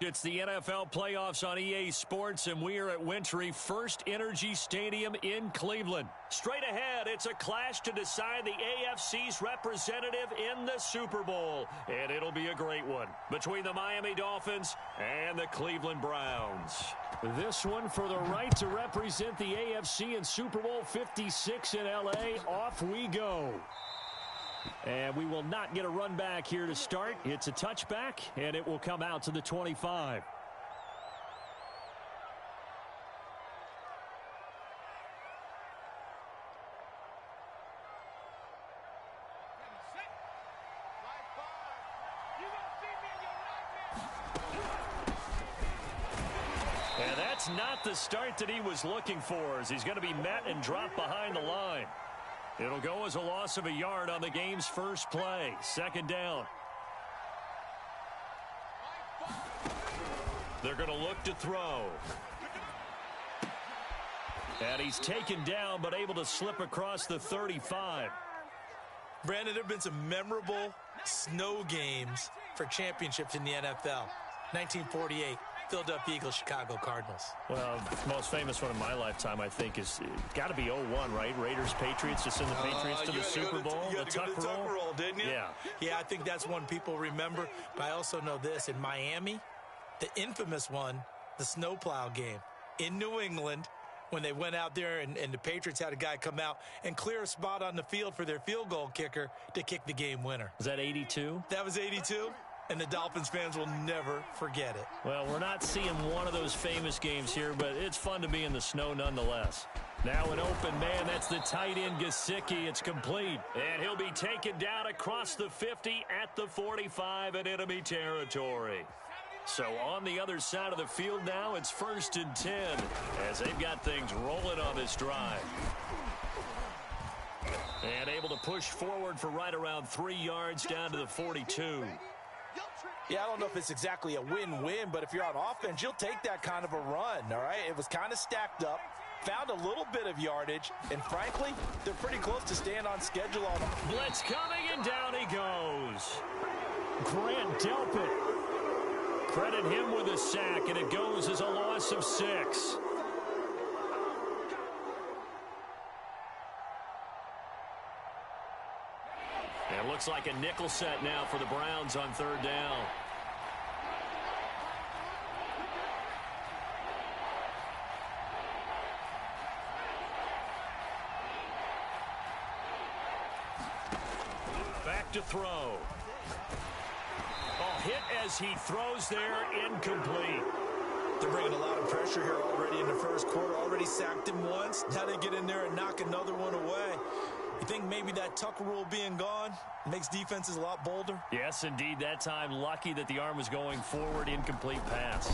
It's the NFL playoffs on EA Sports, and we are at Wintry First Energy Stadium in Cleveland. Straight ahead, it's a clash to decide the AFC's representative in the Super Bowl, and it'll be a great one between the Miami Dolphins and the Cleveland Browns. This one for the right to represent the AFC in Super Bowl 56 in L.A. Off we go. And we will not get a run back here to start. It's a touchback, and it will come out to the 25. And that's not the start that he was looking for, as he's going to be met and dropped behind the line. It'll go as a loss of a yard on the game's first play. Second down. They're going to look to throw. And he's taken down, but able to slip across the 35. Brandon, there have been some memorable snow games for championships in the NFL. 1948. Philadelphia Eagles, Chicago Cardinals. Well, the most famous one in my lifetime, I think, is got to be 01, right? Raiders, Patriots, to send the Patriots to the Super Bowl. The Tuck roll, didn't you? Yeah. Yeah, I think that's one people remember. But I also know this. In Miami, the infamous one, the snowplow game in New England, when they went out there and the Patriots had a guy come out and clear a spot on the field for their field goal kicker to kick the game winner. Was that 82? That was 82. And the Dolphins fans will never forget it. Well, we're not seeing one of those famous games here, but it's fun to be in the snow nonetheless. Now an open man, that's the tight end Gesicki. It's complete. And he'll be taken down across the 50 at the 45 in enemy territory. So on the other side of the field now, it's 1st and 10 as they've got things rolling on this drive. And able to push forward for right around 3 yards down to the 42. Yeah, I don't know if it's exactly a win-win, but if you're on offense, you'll take that kind of a run, all right? It was kind of stacked up, found a little bit of yardage, and frankly, they're pretty close to staying on schedule on them. Blitz coming, and down he goes. Grant Delpit. Credit him with a sack, and it goes as a loss of 6. It looks like a nickel set now for the Browns on 3rd down. Back to throw. Oh, hit as he throws there, incomplete. They're bringing a lot of pressure here already in the first quarter. Already sacked him once. Now they get in there and knock another one away. You think maybe that tuck rule being gone makes defenses a lot bolder? Yes, indeed. That time, lucky that the arm was going forward. Incomplete pass.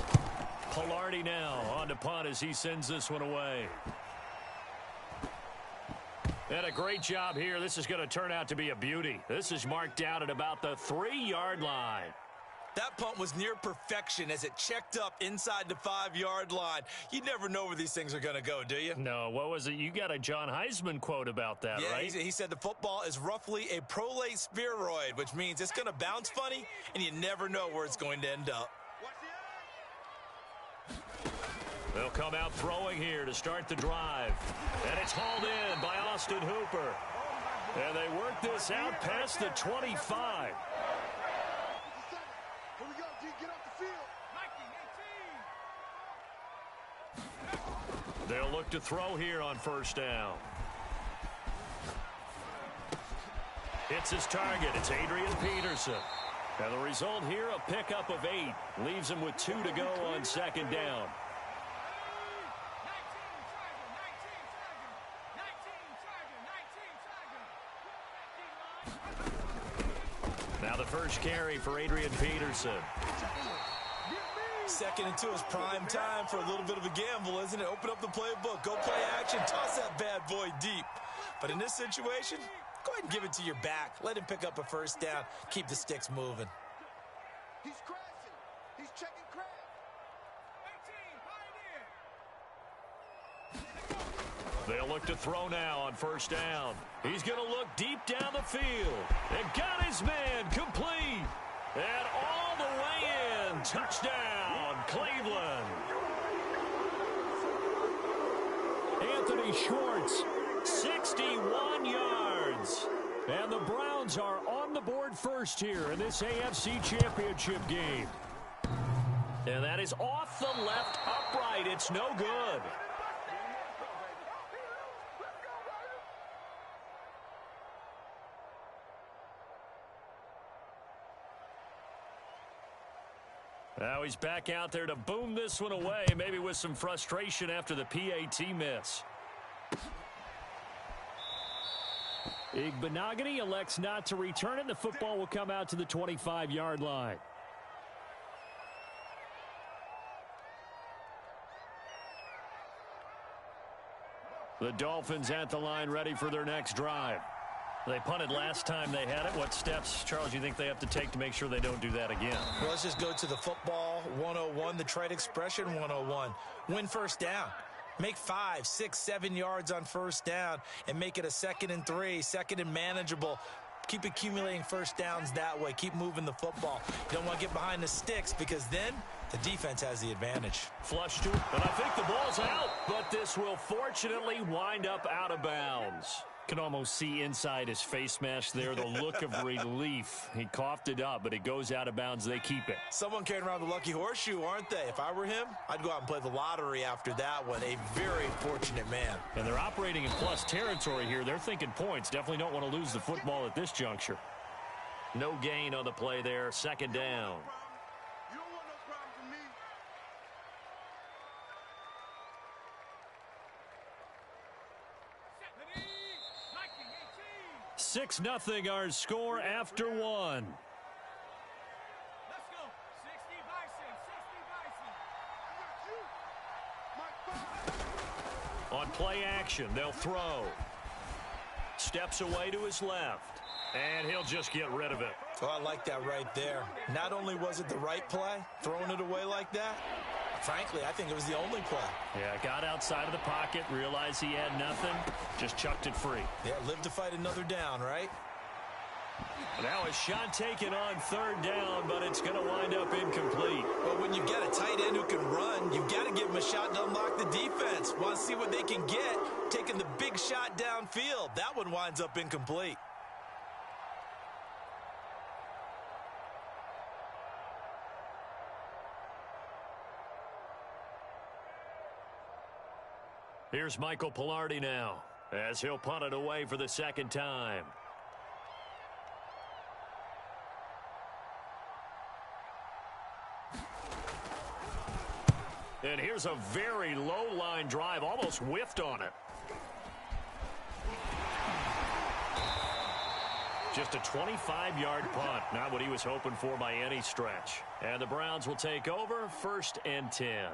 Pilardi now on to punt as he sends this one away. And a great job here. This is going to turn out to be a beauty. This is marked down at about the 3-yard line. That punt was near perfection as it checked up inside the 5-yard line. You never know where these things are going to go, do you? No, what was it? You got a John Heisman quote about that, right? Yeah, he said the football is roughly a prolate spheroid, which means it's going to bounce funny, and you never know where it's going to end up. They'll come out throwing here to start the drive. And it's hauled in by Austin Hooper. And they work this out past the 25. They'll look to throw here on 1st down. Hits his target. It's Adrian Peterson. And the result here, a pickup of 8. Leaves him with 2 to go on 2nd down. Now the first carry for Adrian Peterson. 2nd and 2 is prime time for a little bit of a gamble, isn't it? Open up the playbook, go play action, toss that bad boy deep. But in this situation, go ahead and give it to your back. Let him pick up a 1st down, keep the sticks moving. He's crashing. He's checking crash. They'll look to throw now on 1st down. He's going to look deep down the field. And got his man complete. And all the way in. Touchdown. Cleveland. Anthony Schwartz, 61 yards. And the Browns are on the board first here in this AFC Championship game. And that is off the left upright. It's no good. Now he's back out there to boom this one away, maybe with some frustration after the PAT miss. Igbenogany elects not to return it. The football will come out to the 25-yard line. The Dolphins at the line ready for their next drive. They punted last time they had it. What steps, Charles, do you think they have to take to make sure they don't do that again? Well, let's just go to the football 101, the trade expression 101. Win first down. Make 5, 6, 7 yards on first down and make it a 2nd and 3, 2nd and manageable. Keep accumulating first downs that way. Keep moving the football. You don't want to get behind the sticks because then the defense has the advantage. Flush to it, and I think the ball's out. But this will fortunately wind up out of bounds. Can almost see inside his face mask there the look of relief. He coughed it up, but it goes out of bounds. They keep it. Someone carrying around the lucky horseshoe, aren't they? If I were him, I'd go out and play the lottery after that one. A very fortunate man. And they're operating in plus territory here. They're thinking points. Definitely don't want to lose the football at this juncture. No gain on the play there. 2nd down. 6-0 our score after one. Let's go. 60 Bison. On play action, they'll throw. Steps away to his left. And he'll just get rid of it. Oh, I like that right there. Not only was it the right play, throwing it away like that, frankly, I think it was the only play. Yeah, got outside of the pocket, realized he had nothing, just chucked it free. Yeah, live to fight another down, right? Now a shot taken on 3rd down, but it's going to wind up incomplete. But when you get a tight end who can run, you've got to give him a shot to unlock the defense. Want to see what they can get, taking the big shot downfield. That one winds up incomplete. Here's Michael Pilardi now, as he'll punt it away for the 2nd time. And here's a very low-line drive, almost whiffed on it. Just a 25-yard punt, not what he was hoping for by any stretch. And the Browns will take over, 1st and 10.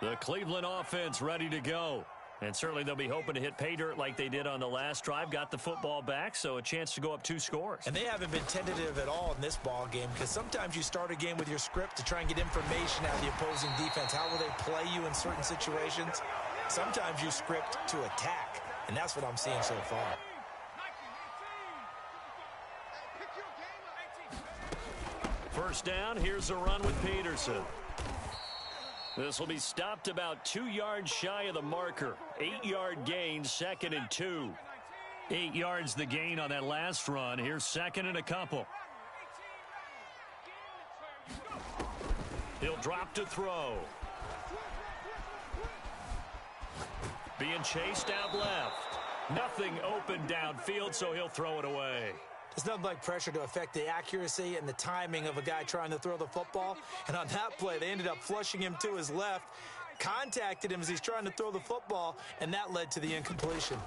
The Cleveland offense ready to go. And certainly they'll be hoping to hit pay dirt like they did on the last drive. Got the football back, so a chance to go up 2 scores. And they haven't been tentative at all in this ball game because sometimes you start a game with your script to try and get information out of the opposing defense. How will they play you in certain situations? Sometimes you script to attack, and that's what I'm seeing so far. First down, here's a run with Peterson. This will be stopped about 2 yards shy of the marker. 8-yard gain, 2nd and 2. 8 yards the gain on that last run. Here's 2nd and a couple. He'll drop to throw. Being chased out left. Nothing open downfield, so he'll throw it away. There's nothing like pressure to affect the accuracy and the timing of a guy trying to throw the football. And on that play, they ended up flushing him to his left, contacted him as he's trying to throw the football, and that led to the incompletion.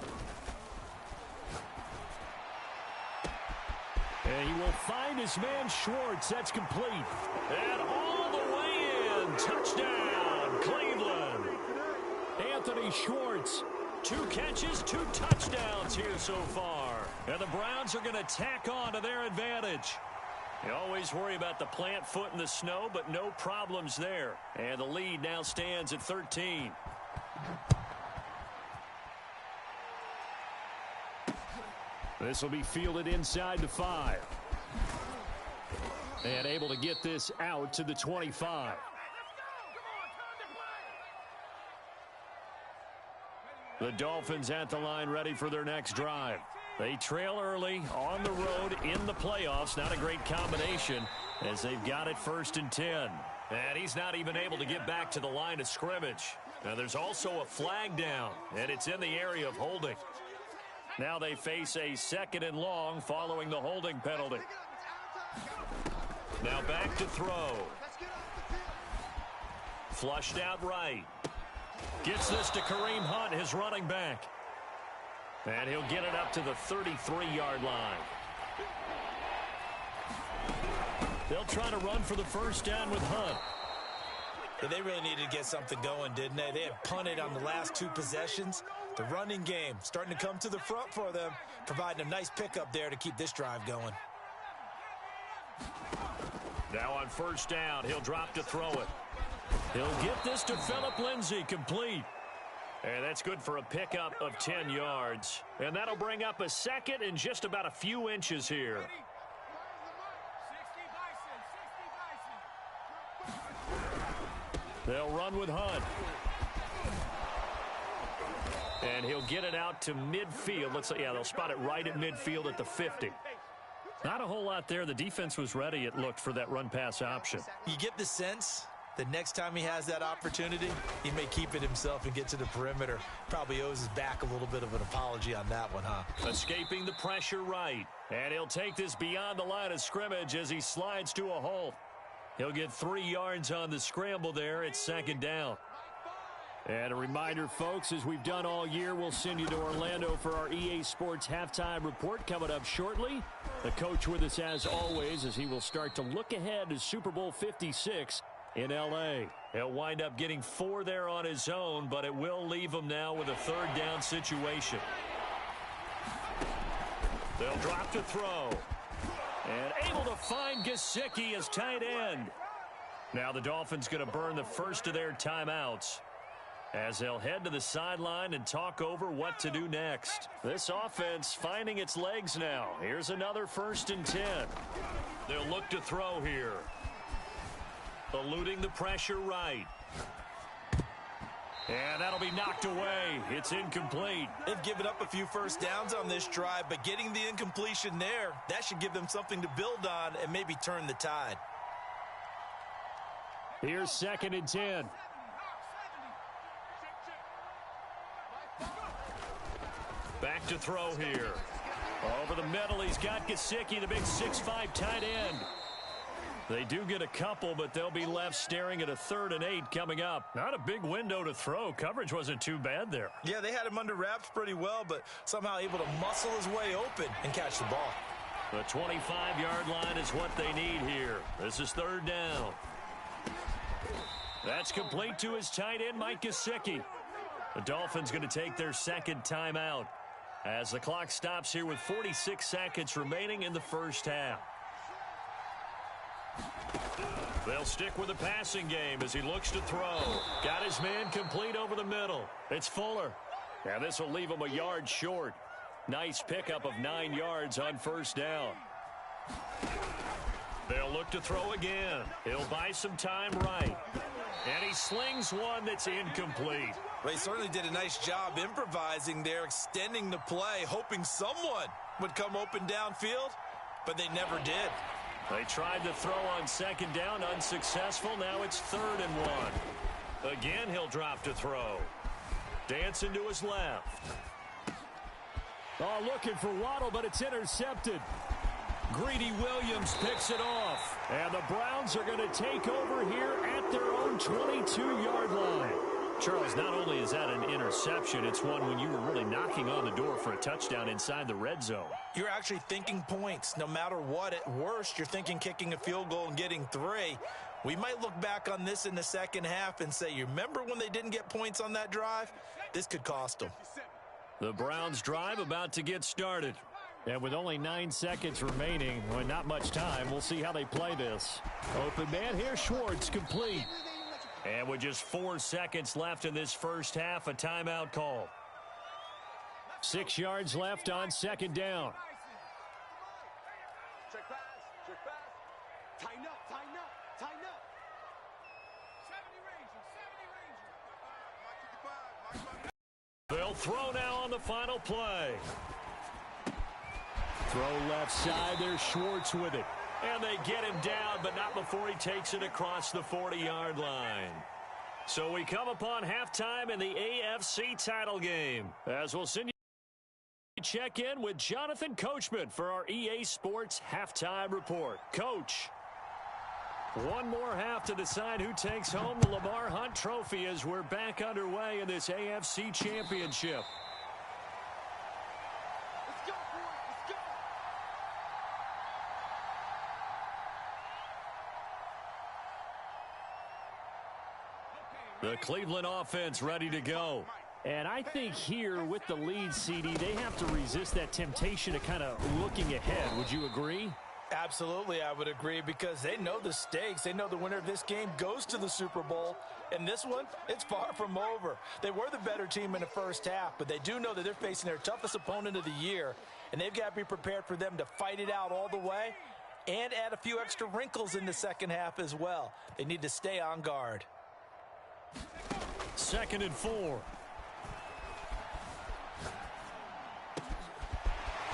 And he will find his man Schwartz. That's complete. And all the way in. Touchdown, Cleveland. Anthony Schwartz. 2 catches, 2 touchdowns here so far. And the Browns are going to tack on to their advantage. You always worry about the plant foot in the snow, but no problems there. And the lead now stands at 13. This will be fielded inside the 5. And able to get this out to the 25. The Dolphins at the line ready for their next drive. They trail early on the road in the playoffs. Not a great combination as they've got it 1st and 10. And he's not even able to get back to the line of scrimmage. Now there's also a flag down, and it's in the area of holding. Now they face a 2nd and long following the holding penalty. Now back to throw. Flushed out right. Gets this to Kareem Hunt, his running back. And he'll get it up to the 33-yard line. They'll try to run for the 1st down with Hunt. Yeah, they really needed to get something going, didn't they? They had punted on the last 2 possessions. The running game starting to come to the front for them, providing a nice pickup there to keep this drive going. Now on 1st down, he'll drop to throw it. He'll get this to Phillip Lindsay, complete. And that's good for a pickup of 10 yards. And that'll bring up a 2nd and just about a few inches here. They'll run with Hunt. And he'll get it out to midfield. They'll spot it right at midfield at the 50. Not a whole lot there. The defense was ready, it looked, for that run-pass option. You get the sense that next time he has that opportunity, he may keep it himself and get to the perimeter. Probably owes his back a little bit of an apology on that one, huh? Escaping the pressure right. And he'll take this beyond the line of scrimmage as he slides to a halt. He'll get 3 yards on the scramble there. It's 2nd down. And a reminder, folks, as we've done all year, we'll send you to Orlando for our EA Sports halftime report coming up shortly. The coach with us as always as he will start to look ahead to Super Bowl 56 in L.A. He'll wind up getting 4 there on his own, but it will leave him now with a 3rd down situation. They'll drop to throw. And able to find Gesicki as tight end. Now the Dolphins going to burn the first of their timeouts as they'll head to the sideline and talk over what to do next. This offense finding its legs now. Here's another 1st and 10. They'll look to throw here. Eluding the pressure right. And that'll be knocked away. It's incomplete. They've given up a few 1st downs on this drive, but getting the incompletion there, that should give them something to build on and maybe turn the tide. Here's 2nd and 10. Back to throw here. Over the middle, he's got Gesicki, the big 6'5" tight end. They do get a couple, but they'll be left staring at a 3rd and 8 coming up. Not a big window to throw. Coverage wasn't too bad there. Yeah, they had him under wraps pretty well, but somehow able to muscle his way open and catch the ball. The 25-yard line is what they need here. This is 3rd down. That's complete to his tight end, Mike Gesicki. The Dolphins going to take their 2nd timeout as the clock stops here with 46 seconds remaining in the 1st half. They'll stick with the passing game as he looks to throw. Got his man complete over the middle. It's Fuller. Now this will leave him a yard short. Nice pickup of 9 yards on 1st down. They'll look to throw again. He'll buy some time right. And he slings one that's incomplete. Well, he certainly did a nice job improvising there, extending the play, hoping someone would come open downfield, but they never did. They tried to throw on 2nd down, unsuccessful. Now it's 3rd and 1. Again, he'll drop to throw. Dancing to his left. Oh, looking for Waddle, but it's intercepted. Greedy Williams picks it off. And the Browns are going to take over here at their own 22-yard line. Charles, not only is that an interception, it's one when you were really knocking on the door for a touchdown inside the red zone. You're actually thinking points. No matter what, at worst, you're thinking kicking a field goal and getting 3. We might look back on this in the 2nd half and say, you remember when they didn't get points on that drive? This could cost them. The Browns drive about to get started. And with only 9 seconds remaining, well, not much time, we'll see how they play this. Open man here, Schwartz, complete. And with just 4 seconds left in this 1st half, a timeout call. 6 yards left on 2nd down. Check pass. Tighten final play. Throw left side. There's Schwartz with it. And they get him down, but not before he takes it across the 40-yard line. So we come upon halftime in the AFC title game. As we'll send you check in with Jonathan Coachman for our EA Sports halftime report. Coach. One more half to decide who takes home the Lamar Hunt Trophy as we're back underway in this AFC Championship. Let's go, boys. Let's go. The Cleveland offense ready to go. And I think here with the lead, CD, they have to resist that temptation of kind of looking ahead. Would you agree? Absolutely, I would agree, because they know the stakes. They know the winner of this game goes to the Super Bowl. And this one, it's far from over. They were the better team in the first half, but they do know that they're facing their toughest opponent of the year, and they've got to be prepared for them to fight it out all the way and add a few extra wrinkles in the second half as well. They need to stay on guard. 2nd and 4.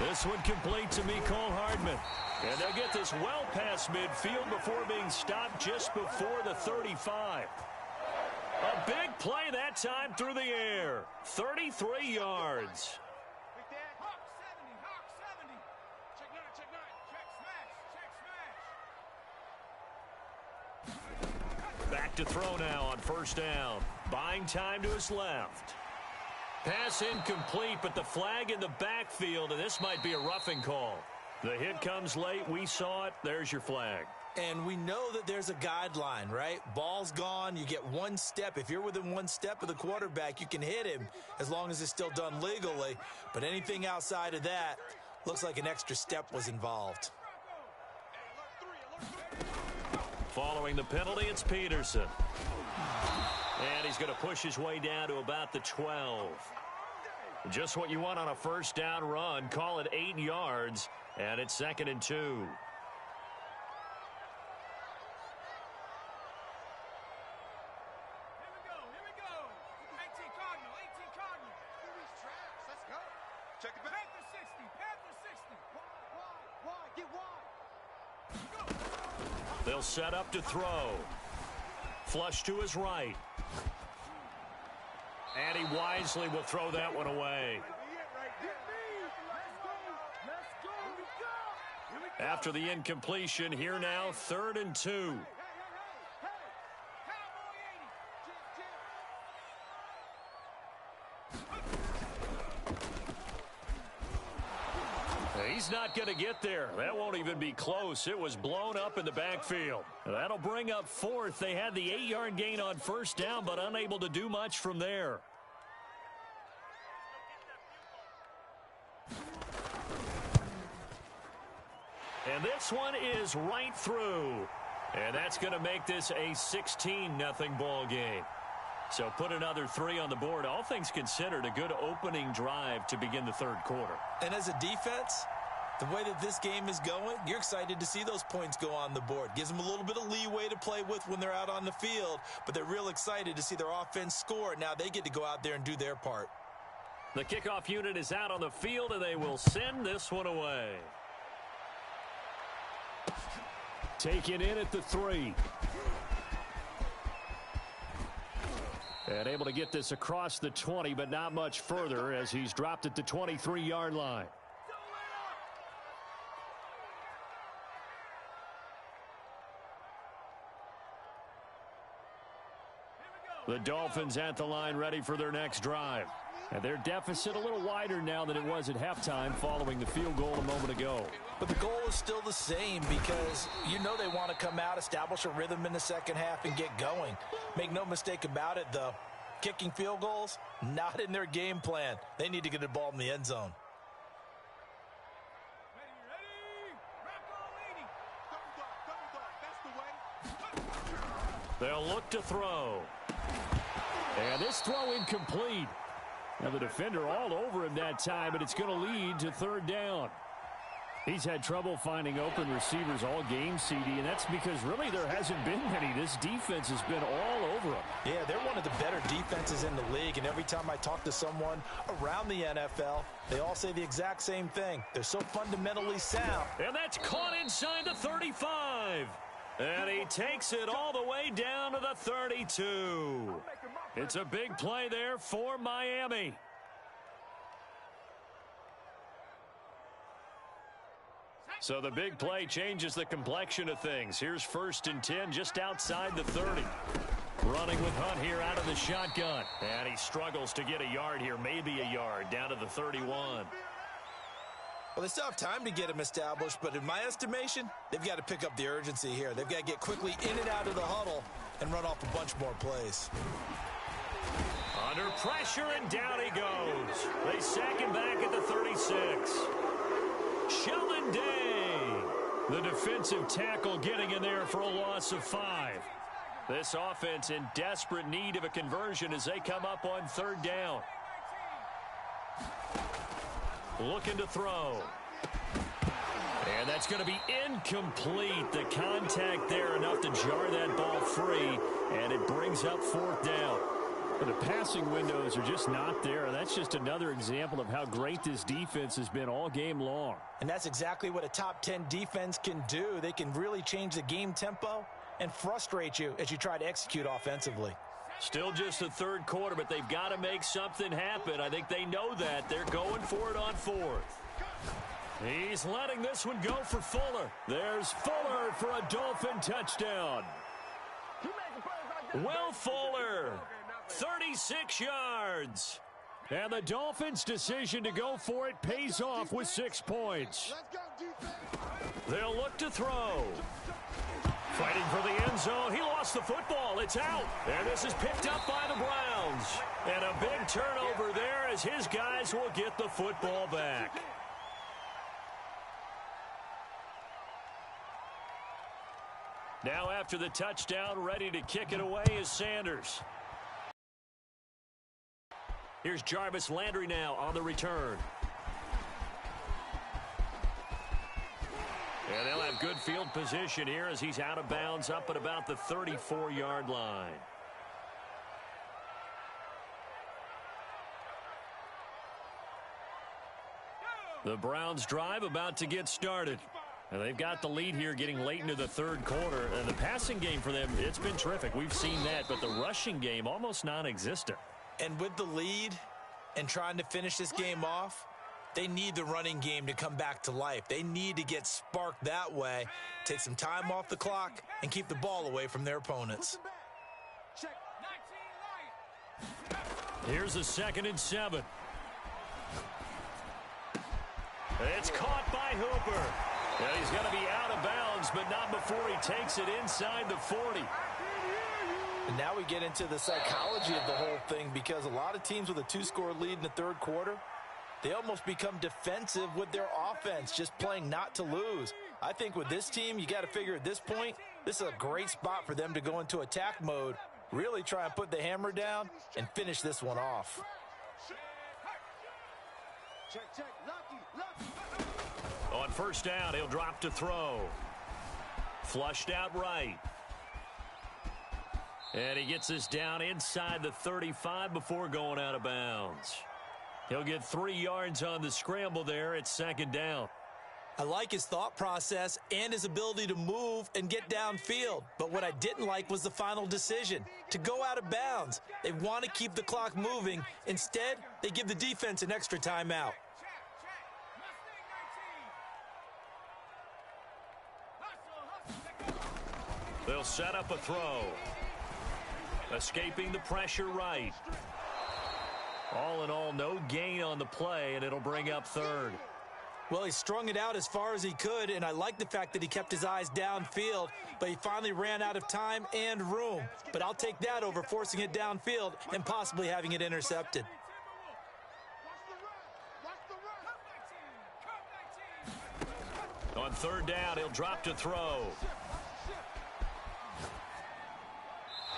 This one complete to Mecole Hardman. And they'll get this well past midfield before being stopped just before the 35. A big play that time through the air. 33 yards. Hawk 70. Check smash. Back to throw now on 1st down. Buying time to his left. Pass incomplete, but the flag in the backfield, and this might be a roughing call. The hit comes late. We saw it. There's your flag. And we know that there's a guideline, right? Ball's gone. You get one step. If you're within one step of the quarterback, you can hit him as long as it's still done legally. But anything outside of that looks like an extra step was involved. Following the penalty, it's Peterson. And he's going to push his way down to about the 12. Just what you want on a 1st down run. Call it 8 yards, and it's 2nd and 2. Here we go. 18 Cardinal. These traps. Let's go. Check it back. Panther 60. Wide. Get wide. They'll set up to throw. Flush to his right. And he wisely will throw that one away. After the incompletion, here now, 3rd and 2. He's not going to get there. That won't even be close. It was blown up in the backfield. That'll bring up 4th. They had the 8-yard gain on 1st down, but unable to do much from there. And this one is right through. And that's going to make this a 16-0 ball game. So put another 3 on the board. All things considered, a good opening drive to begin the 3rd quarter. And as a defense, the way that this game is going, you're excited to see those points go on the board. Gives them a little bit of leeway to play with when they're out on the field, but they're real excited to see their offense score. Now they get to go out there and do their part. The kickoff unit is out on the field, and they will send this one away. Taken in at the 3. And able to get this across the 20, but not much further as he's dropped at the 23-yard line. The Dolphins at the line ready for their next drive. And their deficit a little wider now than it was at halftime following the field goal a moment ago. But the goal is still the same because you know they want to come out, establish a rhythm in the second half, and get going. Make no mistake about it, though. Kicking field goals, not in their game plan. They need to get the ball in the end zone. They'll look to throw. And this throw incomplete. Now the defender all over him that time, but it's going to lead to 3rd down. He's had trouble finding open receivers all game, CD, and that's because really there hasn't been many. This defense has been all over him. Yeah, they're one of the better defenses in the league, and every time I talk to someone around the NFL, they all say the exact same thing. They're so fundamentally sound. And that's caught inside the 35. And he takes it all the way down to the 32. It's a big play there for Miami. So the big play changes the complexion of things. Here's 1st and 10 just outside the 30. Running with Hunt here out of the shotgun. And he struggles to get a yard here, maybe a yard, down to the 31. Well, they still have time to get him established, but in my estimation, they've got to pick up the urgency here. They've got to get quickly in and out of the huddle and run off a bunch more plays. Under pressure, and down he goes. They sack him back at the 36. Sheldon Day, the defensive tackle, getting in there for a loss of 5. This offense in desperate need of a conversion as they come up on 3rd down. Looking to throw. And that's going to be incomplete. The contact there enough to jar that ball free, and it brings up 4th down. The passing windows are just not there. That's just another example of how great this defense has been all game long. And that's exactly what a top 10 defense can do. They can really change the game tempo and frustrate you as you try to execute offensively. Still just the 3rd quarter, but they've got to make something happen. I think they know that. They're going for it on 4th. He's letting this one go for Fuller. There's Fuller for a Dolphin touchdown. Will Fuller, 36 yards. And the Dolphins' decision to go for it pays off with 6 points. They'll look to throw. Fighting for the end zone. He lost the football. It's out. And this is picked up by the Browns. And a big turnover there as his guys will get the football back. Now after the touchdown, ready to kick it away is Sanders. Here's Jarvis Landry now on the return. And they'll have good field position here as he's out of bounds up at about the 34-yard line. The Browns drive about to get started. And they've got the lead here getting late into the 3rd quarter. And the passing game for them, it's been terrific. We've seen that, but the rushing game almost non-existent. And with the lead and trying to finish this game off, they need the running game to come back to life. They need to get sparked that way, take some time off the clock, and keep the ball away from their opponents. Here's a 2nd and 7. It's caught by Hooper. And he's going to be out of bounds, but not before he takes it inside the 40. And now we get into the psychology of the whole thing, because a lot of teams with a 2-score lead in the 3rd quarter, they almost become defensive with their offense, just playing not to lose. I think with this team, you got to figure at this point, this is a great spot for them to go into attack mode, really try and put the hammer down and finish this one off. On 1st down, he'll drop to throw. Flushed out right. And he gets this down inside the 35 before going out of bounds. He'll get 3 yards on the scramble there at 2nd down. I like his thought process and his ability to move and get downfield. But what I didn't like was the final decision, to go out of bounds. They want to keep the clock moving. Instead, they give the defense an extra timeout. They'll set up a throw. Escaping the pressure right. All in all, no gain on the play, and it'll bring up 3rd. Well, he strung it out as far as he could, and I like the fact that he kept his eyes downfield, but he finally ran out of time and room. But I'll take that over forcing it downfield and possibly having it intercepted. On 3rd down, he'll drop to throw.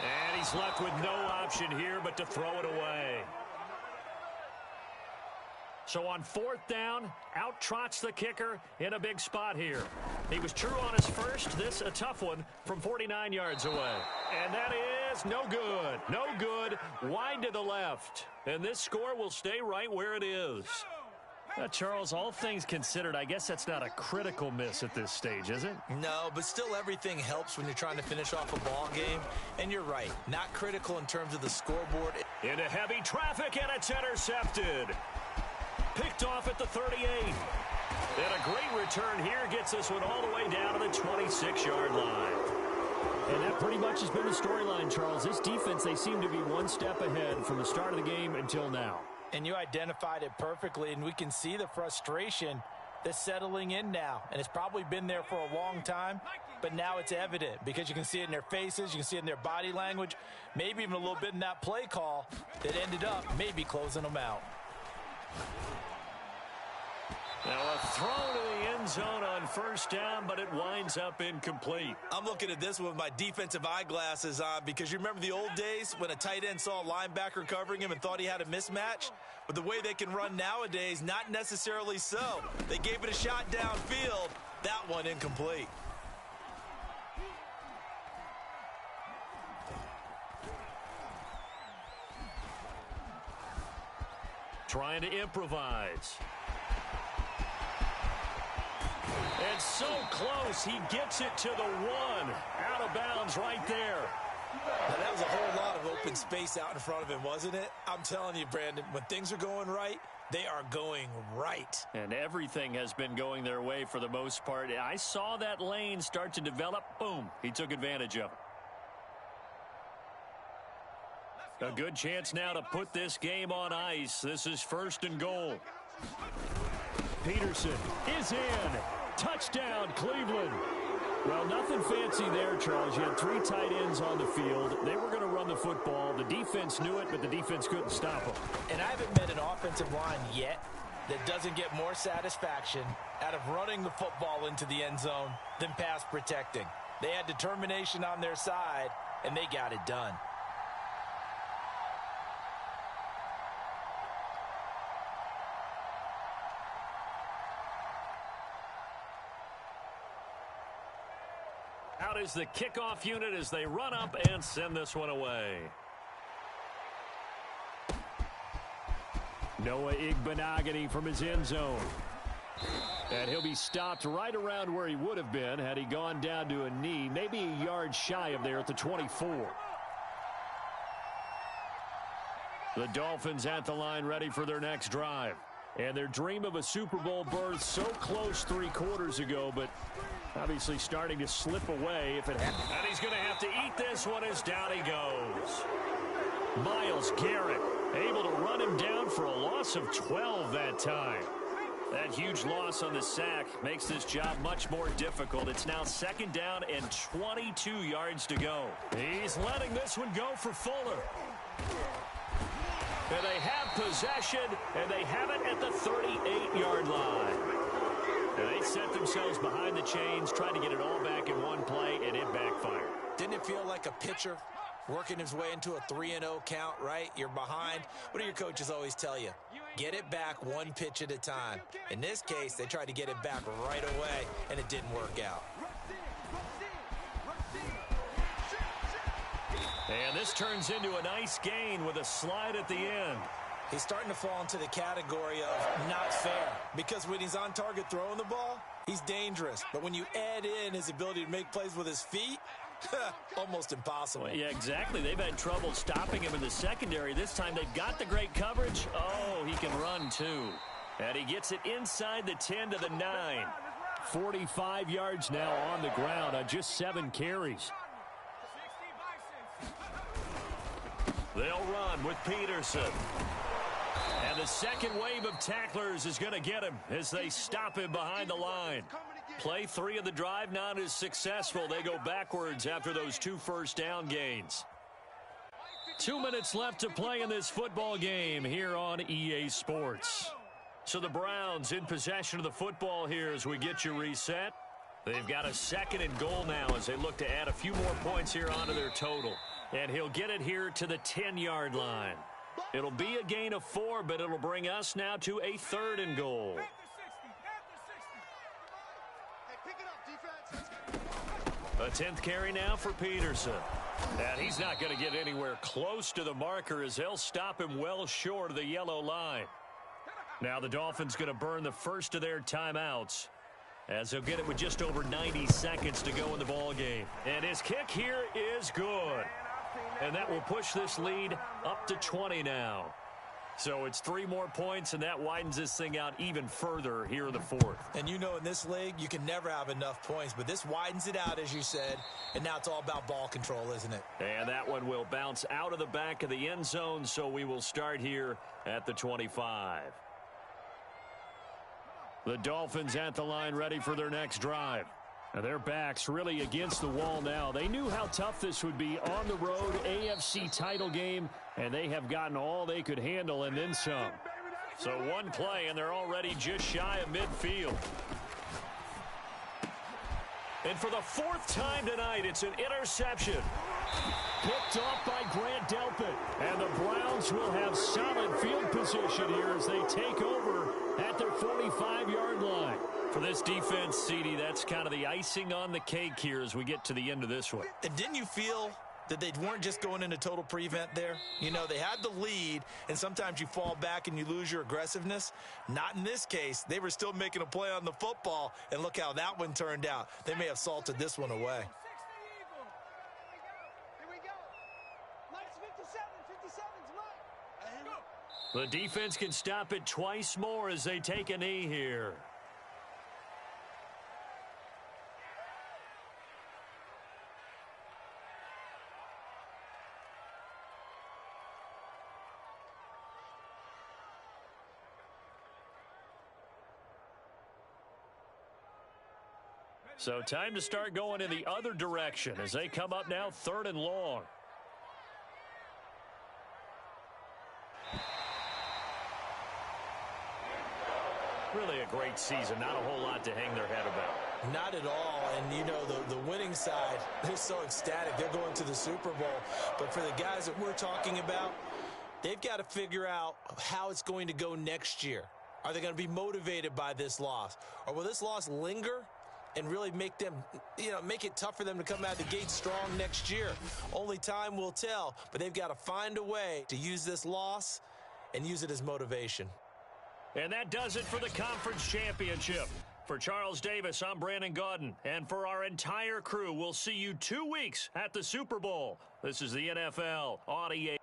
And he's left with no option here but to throw it away. So on 4th down, out trots the kicker in a big spot here. He was true on his first. This a tough one from 49 yards away. And that is no good. No good. Wide to the left. And this score will stay right where it is. Charles, all things considered, I guess that's not a critical miss at this stage, is it? No, but still everything helps when you're trying to finish off a ball game. And you're right, not critical in terms of the scoreboard. Into heavy traffic, and it's intercepted. Picked off at the 38. And a great return here gets this one all the way down to the 26-yard line. And that pretty much has been the storyline, Charles. This defense, they seem to be one step ahead from the start of the game until now. And you identified it perfectly, and we can see the frustration that's settling in now. And it's probably been there for a long time, but now it's evident because you can see it in their faces, you can see it in their body language, maybe even a little bit in that play call that ended up maybe closing them out. Now a throw to the end zone on 1st down, but it winds up incomplete. I'm looking at this with my defensive eyeglasses on because you remember the old days when a tight end saw a linebacker covering him and thought he had a mismatch? But the way they can run nowadays, not necessarily so. They gave it a shot downfield. That one incomplete. Trying to improvise. And so close, he gets it to the 1. Out of bounds right there. Now, that was a whole lot of open space out in front of him, wasn't it? I'm telling you, Brandon, when things are going right, they are going right. And everything has been going their way for the most part. I saw that lane start to develop. Boom, he took advantage of it. A good chance now to put this game on ice. This is 1st and goal. Peterson is in. Touchdown, Cleveland. Well, nothing fancy there, Charles. You had 3 tight ends on the field. They were going to run the football. The defense knew it, but the defense couldn't stop them. And I haven't met an offensive line yet that doesn't get more satisfaction out of running the football into the end zone than pass protecting. They had determination on their side, and they got it done. Out is the kickoff unit as they run up and send this one away. Noah Igbenogany from his end zone. And he'll be stopped right around where he would have been had he gone down to a knee, maybe a yard shy of there at the 24. The Dolphins at the line ready for their next drive. And their dream of a Super Bowl berth so close 3 quarters ago, but obviously starting to slip away if it happens. And he's going to have to eat this one as down he goes. Myles Garrett able to run him down for a loss of 12 that time. That huge loss on the sack makes this job much more difficult. It's now 2nd down and 22 yards to go. He's letting this one go for Fuller. And they have possession, and they have it at the 38-yard line. And they set themselves behind the chains, trying to get it all back in one play, and it backfired. Didn't it feel like a pitcher working his way into a 3-0 count, right? You're behind. What do your coaches always tell you? Get it back 1 pitch at a time. In this case, they tried to get it back right away, and it didn't work out. And this turns into a nice gain with a slide at the end. He's starting to fall into the category of not fair because when he's on target throwing the ball, he's dangerous. But when you add in his ability to make plays with his feet, almost impossible. Well, yeah, exactly. They've had trouble stopping him in the secondary. This time they've got the great coverage. Oh, he can run too. And he gets it inside the 10 to the 9. 45 yards now on the ground on just 7 carries. They'll run with Peterson. And the second wave of tacklers is going to get him as they stop him behind the line. Play 3 of the drive not as successful. They go backwards after those 2 first down gains. 2 minutes left to play in this football game here on EA Sports. So the Browns in possession of the football here as we get you reset. They've got a 2nd and goal now as they look to add a few more points here onto their total. And he'll get it here to the 10-yard line. It'll be a gain of 4, but it'll bring us now to a 3rd and goal. Panther 60. Hey, pick it up, defense. A 10th carry now for Peterson. And he's not going to get anywhere close to the marker as they'll stop him well short of the yellow line. Now the Dolphins going to burn the first of their timeouts, as he'll get it with just over 90 seconds to go in the ball game. And his kick here is good. And that will push this lead up to 20 now. So it's 3 more points, and that widens this thing out even further here in the 4th. And you know in this league, you can never have enough points, but this widens it out, as you said, and now it's all about ball control, isn't it? And that one will bounce out of the back of the end zone, so we will start here at the 25. The Dolphins at the line ready for their next drive. Now their backs really against the wall now. They knew how tough this would be on the road, AFC title game, and they have gotten all they could handle and then some. So one play, and they're already just shy of midfield. And for the 4th time tonight, it's an interception. Picked off by Grant Delpit. And the Browns will have solid field position here as they take over at their 45-yard line. For this defense, CD, that's kind of the icing on the cake here as we get to the end of this one. And didn't you feel that they weren't just going into total prevent there? You know, they had the lead, and sometimes you fall back and you lose your aggressiveness. Not in this case. They were still making a play on the football, and look how that one turned out. They may have salted this one away. 60 Eagle. Here we go. Mike's 57. 57's Mike. The defense can stop it twice more as they take a knee here. So time to start going in the other direction as they come up now 3rd and long. Really a great season. Not a whole lot to hang their head about. Not at all. And, you know, the winning side, they're so ecstatic. They're going to the Super Bowl. But for the guys that we're talking about, they've got to figure out how it's going to go next year. Are they going to be motivated by this loss? Or will this loss linger and really make them, you know, make it tough for them to come out of the gate strong next year? Only time will tell. But they've got to find a way to use this loss and use it as motivation. And that does it for the conference championship. For Charles Davis, I'm Brandon Gaudin. And for our entire crew, we'll see you 2 weeks at the Super Bowl. This is the NFL on EA.